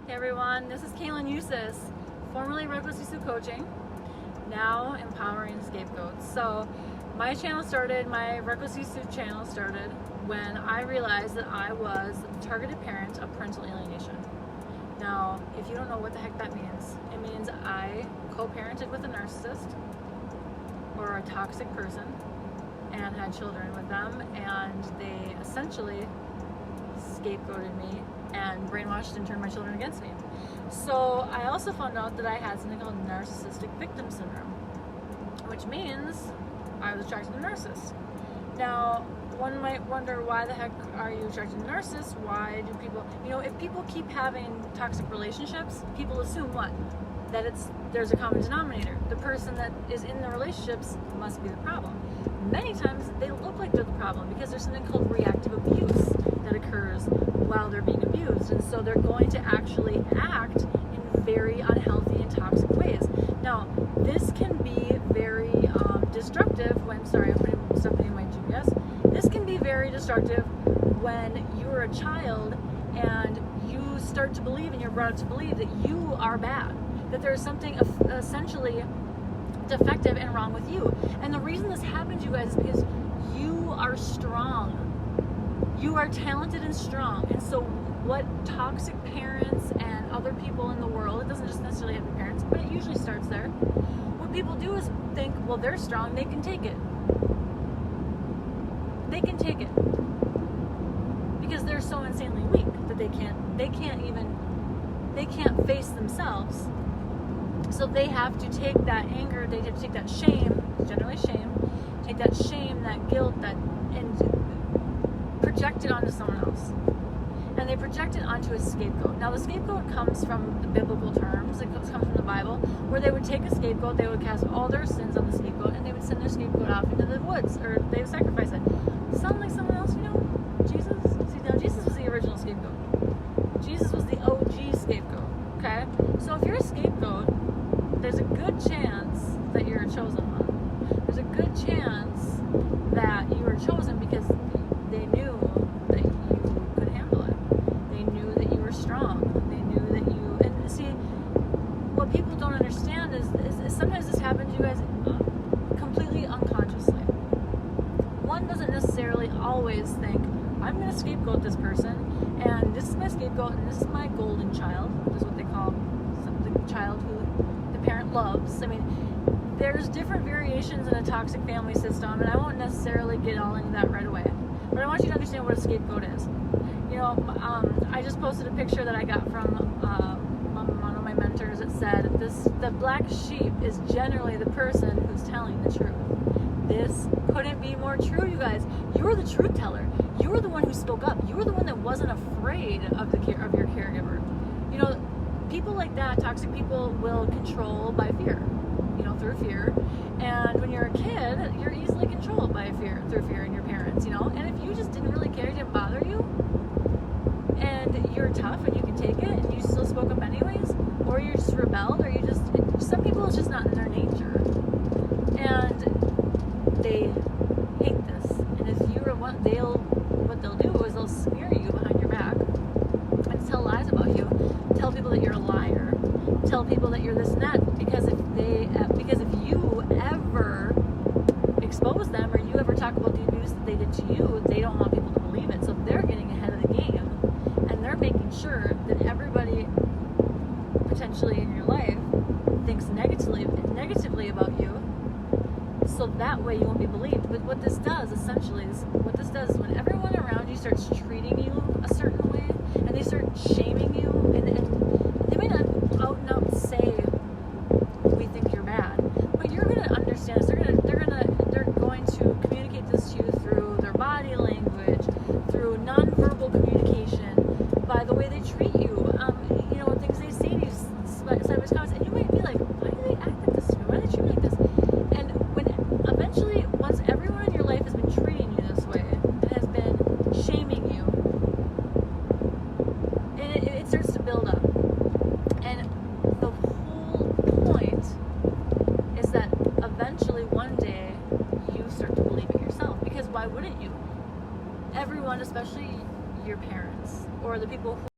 Hey everyone, this is Kaylin Eusis, formerly Reckless Sisu Coaching, now empowering scapegoats. So my channel started, my Reckless Sisu channel started when I realized that I was the targeted parent of parental alienation. Now, if you don't know what the heck that means, it means I co-parented with a narcissist or a toxic person and had children with them, and they essentially scapegoated me and brainwashed and turned my children against me. So I also found out that I had something called narcissistic victim syndrome, which means I was attracted to narcissists. Now, one might wonder, why the heck are you attracted to narcissists? Why do people, if people keep having toxic relationships, people assume what? That there's a common denominator. The person that is in the relationships must be the problem. Many times they look like they're the problem because there's something called reactive abuse that occurs while they're being abused, and so they're going to actually act in very unhealthy and toxic ways. Now, this can be very destructive when, sorry, I'm putting something in my GPS. This can be very destructive when you're a child and you start to believe, and you're brought up to believe, that you are bad, that there's something essentially defective and wrong with you. And the reason this happens, you guys, is because you are strong. You are talented and strong. And so what toxic parents and other people in the world, it doesn't just necessarily have to be parents, but it usually starts there. What people do is think, well, they're strong, they can take it. They can take it. Because they're so insanely weak that they can't face themselves. So they have to take that anger, they have to take that shame, generally shame, take that shame, that guilt, and project it onto someone else. And they project it onto a scapegoat. Now, the scapegoat comes from the biblical terms. It comes from the Bible, where they would take a scapegoat, they would cast all their sins on the scapegoat, and they would send their scapegoat off into the woods, or they would sacrifice it. Sound like someone else, Jesus? See, now, Jesus was the original scapegoat. Jesus was the OG scapegoat, okay? So if you're a scapegoat, there's a good chance that you're a chosen one. There's a good chance that you were chosen because they knew that you could handle it. They knew that you were strong. They knew that you... And see, what people don't understand is sometimes this happens, you guys, completely unconsciously. One doesn't necessarily always think, I'm going to scapegoat this person, and this is my scapegoat, and this is my golden child, which is what they call the child who the parent loves. I mean, there's different variations in a toxic family system, and I won't necessarily get all into that right away. But I want you to understand what a scapegoat is. I just posted a picture that I got from one of my mentors that said, the black sheep is generally the person who's telling the truth. This couldn't be more true, you guys. You're the truth teller. You were the one who spoke up. You were the one that wasn't afraid of your caregiver. People like that, toxic people, will control by fear, through fear. And when you're a kid, you're easily controlled by through fear in your parents, And if you just didn't really care, it didn't bother you, and you're tough and you can take it, and you still spoke up anyways, or you just rebelled, or some people, it's just not in their nature. And they hate this. And if you're what they'll do is they'll smear you behind your back and tell lies about you, tell people that you're a liar, tell people that you're this and that, because if you ever expose them, or you ever talk about the abuse that they did to you, they don't want people to believe it. So they're getting ahead of the game, and they're making sure that everybody potentially in your life thinks negatively about you, so that way you won't be believed. But what this does essentially is when everyone around you starts treating you a certain way, and they start shaming you, and they may not out and out say, we think you're bad, but you're going to understand this. They're going to communicate this to you through their body language, through nonverbal communication, by the way they treat you, things they say to you, sideways comments, and you might be like, why do they act like this to me? Why do they treat me like this? And when eventually, once everyone in your life has been treating you this way, and has been shaming you, and it starts to build up. And the whole point is that eventually one day you start to believe it yourself, because why wouldn't you? Everyone, especially your parents or the people who